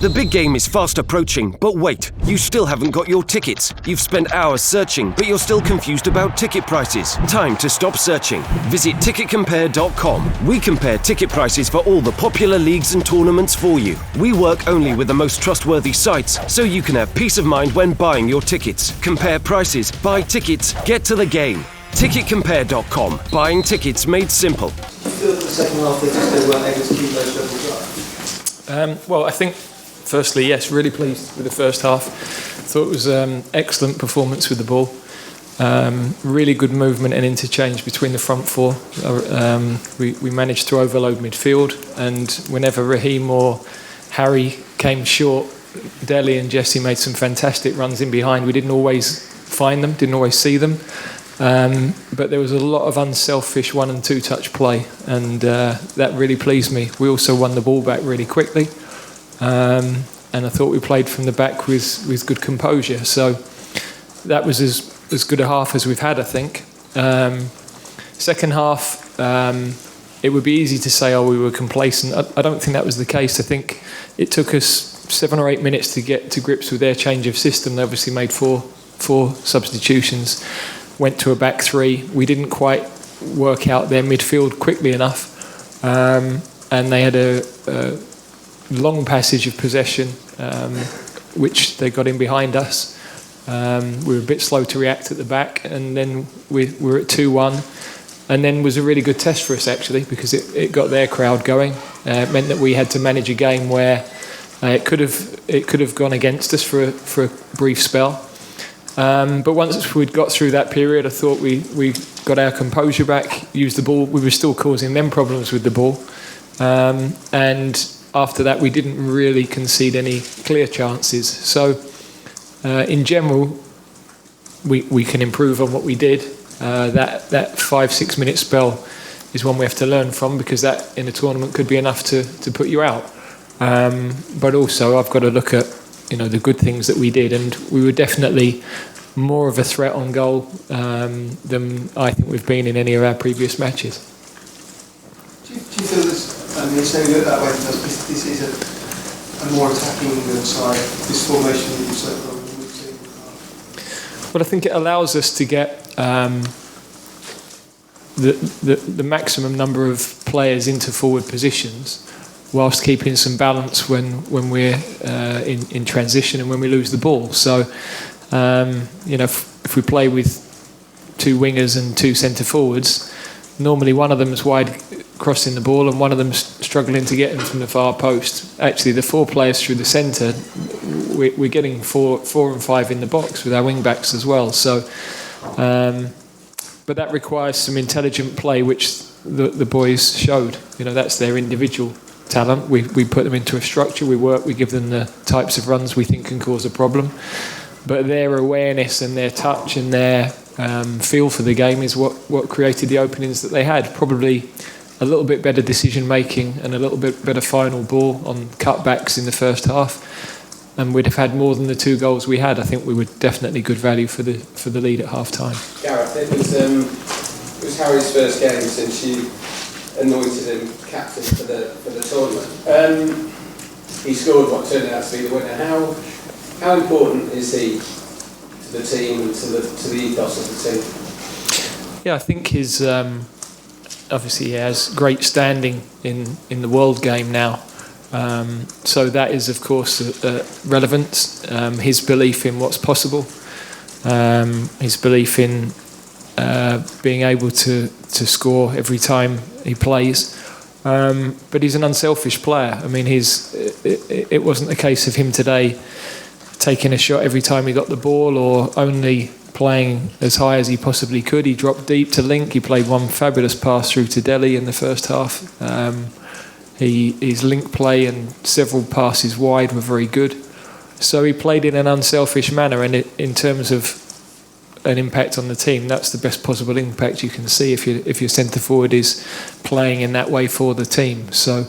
The big game is fast approaching, but wait, you still haven't got your tickets. You've spent hours searching, but you're still confused about ticket prices. Time to stop searching. Visit ticketcompare.com. We compare ticket prices for all the popular leagues and tournaments for you. We work only with the most trustworthy sites, so you can have peace of mind when buying your tickets. Compare prices, buy tickets, get to the game. Ticketcompare.com. Buying tickets made simple. Do you feel that the second half they just weren't able to keep those levels up? Well, I think, firstly, yes, really pleased with the first half. Thought it was excellent performance with the ball. Really good movement and interchange between the front four. We managed to overload midfield, and whenever Raheem or Harry came short, Dele and Jesse made some fantastic runs in behind. We didn't always find them, didn't always see them. But there was a lot of unselfish 1 and 2 touch play, and that really pleased me. We also won the ball back really quickly, and I thought we played from the back with good composure. So that was as good a half as we've had, I think. Second half, it would be easy to say, we were complacent. I don't think that was the case. I think it took us 7 or 8 minutes to get to grips with their change of system. They obviously made four substitutions. Went to a back three. We didn't quite work out their midfield quickly enough, and they had a long passage of possession, which they got in behind us. We were a bit slow to react at the back, and then we were at 2-1, and then was a really good test for us actually, because it got their crowd going. It meant that we had to manage a game where it could have gone against us for a brief spell. But once we'd got through that period, I thought we got our composure back, used the ball. We were still causing them problems with the ball. And after that, we didn't really concede any clear chances. So, in general, we can improve on what we did. That 5-6 minute spell is one we have to learn from, because that in a tournament could be enough to put you out. But also, I've got to look at the good things that we did, and we were definitely more of a threat on goal than I think we've been in any of our previous matches. Do you feel this, you're saying it that way, this is a more attacking side, this formation that you've so far seen? Well, I think it allows us to get the maximum number of players into forward positions, whilst keeping some balance when we're in transition and when we lose the ball. So, if we play with 2 wingers and 2 centre forwards, normally one of them is wide crossing the ball and one of them's struggling to get in from the far post. Actually, the 4 players through the centre, we're getting 4 and 5 in the box with our wing backs as well. So, but that requires some intelligent play, which the boys showed. That's their individual talent. We put them into a structure, we give them the types of runs we think can cause a problem, but their awareness and their touch and their feel for the game is what created the openings that they had. Probably a little bit better decision making and a little bit better final ball on cutbacks in the first half, and we'd have had more than the 2 goals we had. I think we were definitely good value for the lead at half time. Gareth, it was Harry's first game since you anointed him captain for the tournament. He scored what turned out to be the winner. How important is he to the team and to the ethos of the team? Yeah, I think his obviously he has great standing in the world game now. So that is of course relevant. His belief in what's possible, his belief in being able to score every time he plays, but he's an unselfish player. I mean, it wasn't a case of him today taking a shot every time he got the ball or only playing as high as he possibly could. He dropped deep to Link. He played one fabulous pass through to Dele in the first half. His link play and several passes wide were very good. So he played in an unselfish manner, and in terms of an impact on the team, that's the best possible impact you can see if your centre forward is playing in that way for the team. So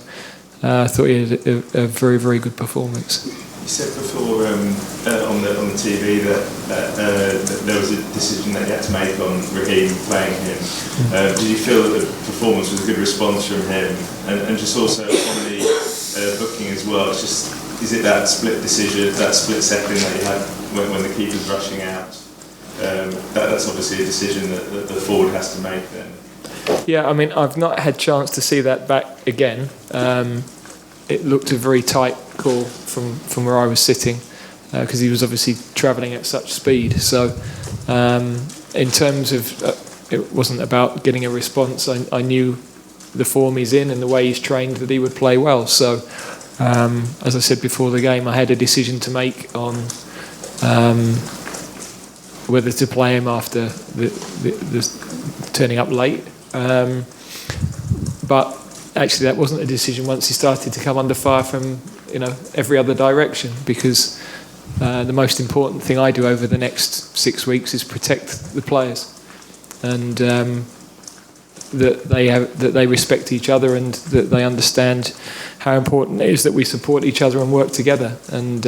I thought he had a very, very good performance. You said before on the TV that there was a decision that you had to make on Raheem playing him. Did you feel that the performance was a good response from him? And just also on the booking as well, it's just is it that split decision, that split second that you had when the keeper's rushing out? That's obviously a decision that the forward has to make then. Yeah, I mean, I've not had chance to see that back again. It looked a very tight call from where I was sitting, because he was obviously travelling at such speed. So in terms of, it wasn't about getting a response. I knew the form he's in and the way he's trained that he would play well. So as I said before the game, I had a decision to make on whether to play him after the turning up late. But actually that wasn't a decision once he started to come under fire from every other direction, because the most important thing I do over the next 6 weeks is protect the players, and that they respect each other, and that they understand how important it is that we support each other and work together. And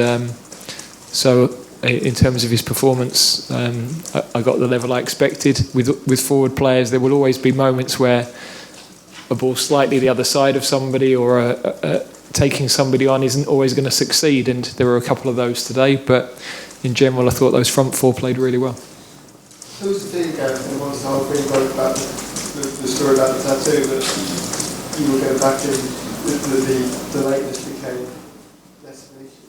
so in terms of his performance, I got the level I expected. With forward players, there will always be moments where a ball slightly the other side of somebody, or taking somebody on isn't always going to succeed, and there were a couple of those today. But in general, I thought those front four played really well. Who was the thing, Gareth, and once the whole thing broke about the story about the tattoo, that you were going back in, the lateness became less of an issue?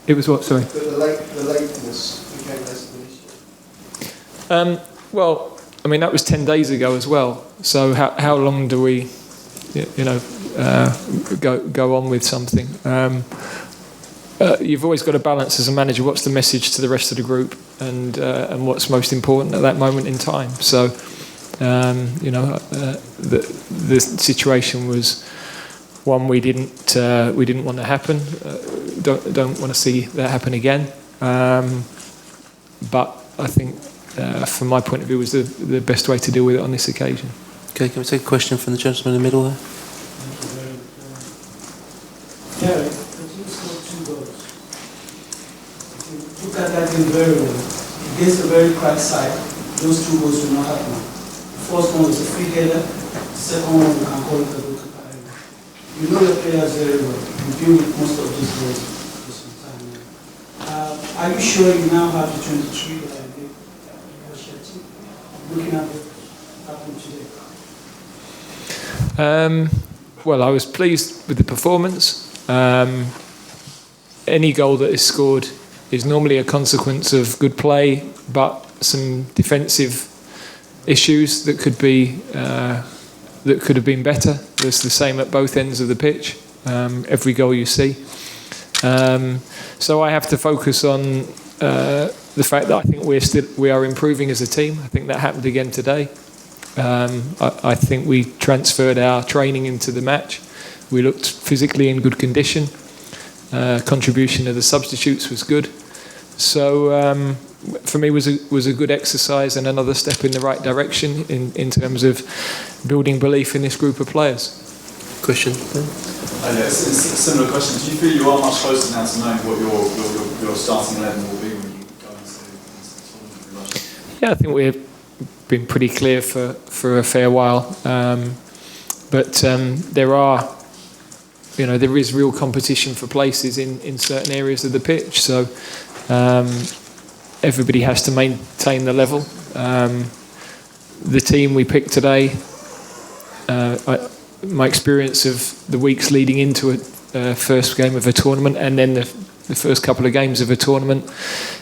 It was what, sorry? The lateness became less of an issue. Well, I mean, that was 10 days ago as well. So how long do we, go on with something? You've always got to balance as a manager. What's the message to the rest of the group, and what's most important at that moment in time? So, the situation was one we didn't want to happen. Don't want to see that happen again. But I think, from my point of view, was the best way to deal with it on this occasion. Okay, can we take a question from the gentleman in the middle there? Yeah, you scored 2 goals. Look at that game very well. Against a very cracked side, those 2 goals will not happen. The first one was a free header. The second one, we can call it a goalkeeper error. You know the players very well. You deal with most of these goals for some time now. Are you sure you now have the 23 that I did? Looking at what happened today. Well, I was pleased with the performance. Any goal that is scored is normally a consequence of good play, but some defensive issues that could have been better. It's the same at both ends of the pitch. Every goal you see. So I have to focus on the fact that I think we are improving as a team. I think that happened again today. I think we transferred our training into the match. We looked physically in good condition. Contribution of the substitutes was good. So for me was a good exercise and another step in the right direction in terms of building belief in this group of players. Question? It's a similar question. Do you feel you are much closer now to knowing what your starting 11 will be when you go into the tournament? Yeah, I think we've been pretty clear for a fair while. But there is real competition for places in certain areas of the pitch. So everybody has to maintain the level. The team we picked today, my experience of the weeks leading into a first game of a tournament, and then the first couple of games of a tournament,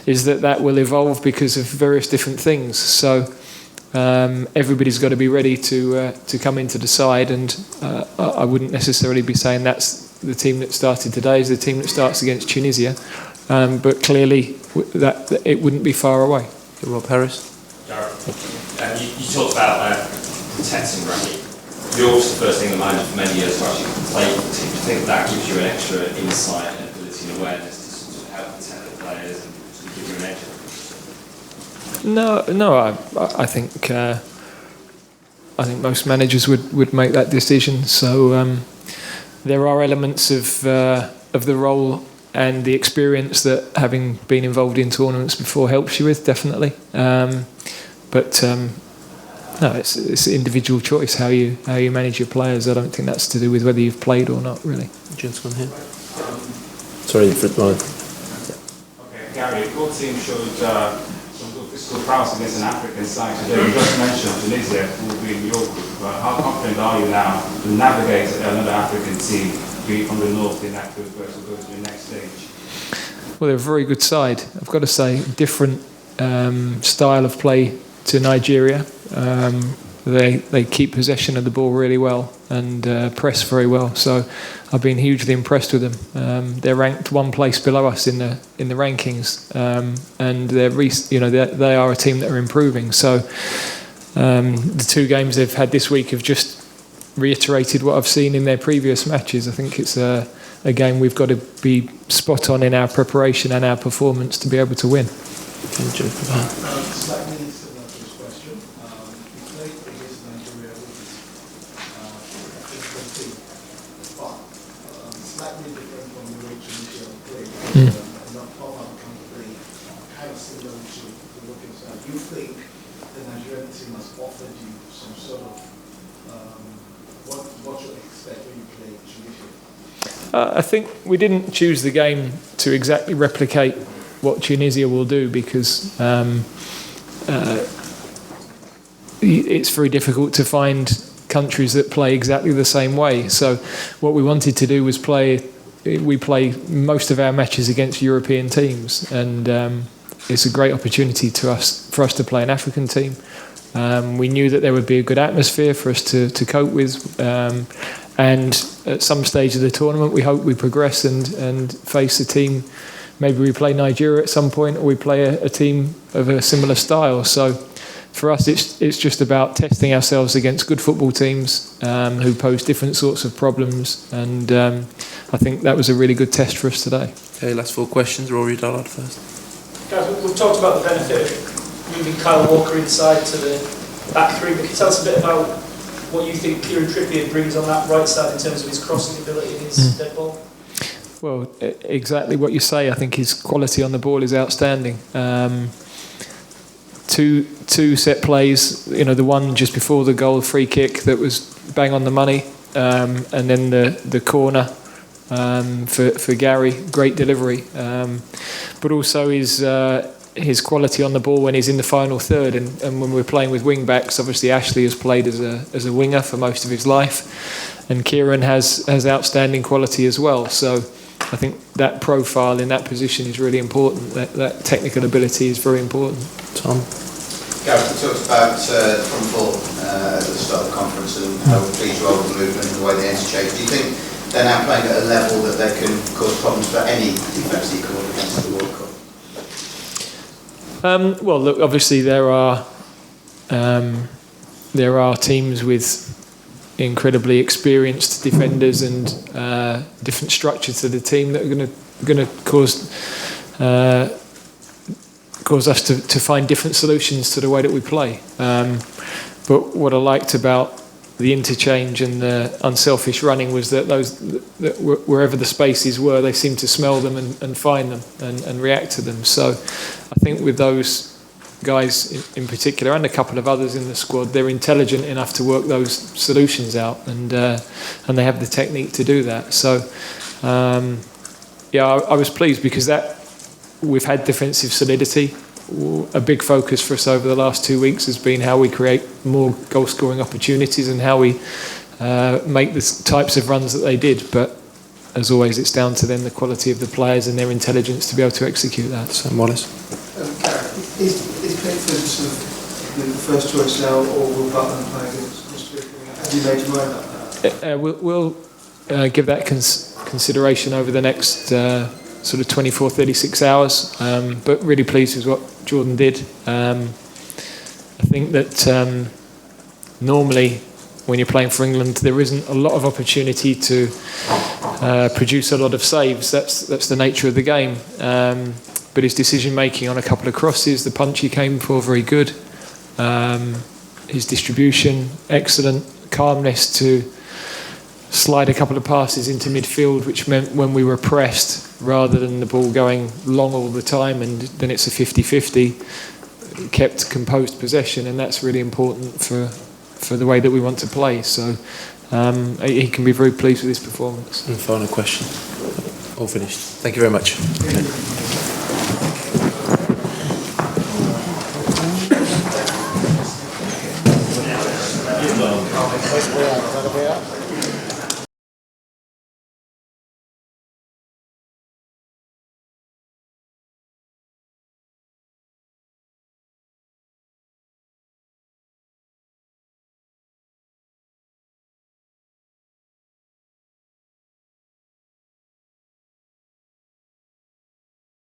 is that will evolve because of various different things. So everybody's got to be ready to come into the side, and I wouldn't necessarily be saying that's the team that started today is the team that starts against Tunisia, but clearly that it wouldn't be far away. Rob Harris. Gareth, you talked about protecting Raheem. You're also the first thing the manager for many years to actually play for the team. Do you think that gives you an extra insight and ability and awareness to sort of help protect the players and sort of give you an edge? No. I think most managers would make that decision. So there are elements of the role and the experience that having been involved in tournaments before helps you with, definitely. No, it's an individual choice how you manage your players. I don't think that's to do with whether you've played or not, really. Gentleman here. Sorry, Fritz. Okay, Gary, your team showed some good physical prowess against an African side today. You just mentioned Tunisia, who will be in your group. How confident are you now to navigate another African team, be it from the north in that group, to go to the next stage? Well, they're a very good side. I've got to say, different style of play to Nigeria. They keep possession of the ball really well and press very well. So I've been hugely impressed with them. They're ranked one place below us in the rankings, and they are a team that are improving. So the two games they've had this week have just reiterated what I've seen in their previous matches. I think it's a game we've got to be spot on in our preparation and our performance to be able to win. Slightly similar to this question. You played against Nigeria, which is a physical team, but slightly different from the way Tunisia played. Not formal play, kind of similar to the looking side. Do you think the Nigerian team has offered you some sort of what you expect when you play Tunisia? I think we didn't choose the game to exactly replicate what Tunisia will do, because it's very difficult to find countries that play exactly the same way. So what we wanted to do was we play most of our matches against European teams, and it's a great opportunity for us to play an African team. We knew that there would be a good atmosphere for us to cope with, and at some stage of the tournament we hope we progress and face a team. Maybe we play Nigeria at some point, or we play a team of a similar style. So for us, it's just about testing ourselves against good football teams who pose different sorts of problems. And I think that was a really good test for us today. Okay, last 4 questions. Rory Dollard first. Guys, we've talked about the benefit of moving Kyle Walker inside to the back three, but can you tell us a bit about what you think Kieran Trippier brings on that right side in terms of his crossing ability and his dead ball? Well, exactly what you say. I think his quality on the ball is outstanding. Two set plays, the one just before the goal, free kick that was bang on the money, and then the corner for Gary, great delivery. But also his quality on the ball when he's in the final third, and when we're playing with wing backs, obviously Ashley has played as a winger for most of his life, and Kieran has outstanding quality as well. So I think that profile in that position is really important. That technical ability is very important. Tom? Gareth, you talked about front four at the start of the conference and how pleased you are with the movement and the way they interchange. Do you think they're now playing at a level that they can cause problems for any defence that you come up against the World Cup? Well, look, obviously there are teams with incredibly experienced defenders and different structure to the team that are going to cause us to find different solutions to the way that we play. But what I liked about the interchange and the unselfish running was that wherever the spaces were, they seemed to smell them and find them and react to them. So I think with those guys in particular, and a couple of others in the squad, they're intelligent enough to work those solutions out, and they have the technique to do that. So I was pleased because we've had defensive solidity. A big focus for us over the last 2 weeks has been how we create more goal-scoring opportunities and how we make the types of runs that they did. But as always, it's down to them, the quality of the players and their intelligence to be able to execute that. Sam Wallace. Gareth, is Pickford sort of the first choice now, or will Butland play against Costa Rica? Have you made your mind about that? We'll give that consideration over the next sort of 24, 36 hours. But really pleased with what Jordan did. I think that normally when you're playing for England, there isn't a lot of opportunity to produce a lot of saves. That's the nature of the game. But his decision making on a couple of crosses, the punch he came for, very good. His distribution, excellent. Calmness to slide a couple of passes into midfield, which meant when we were pressed, rather than the ball going long all the time and then it's a 50-50, kept composed possession, and that's really important for the way that we want to play. So he can be very pleased with his performance. And final question. All finished. Thank you very much. Okay.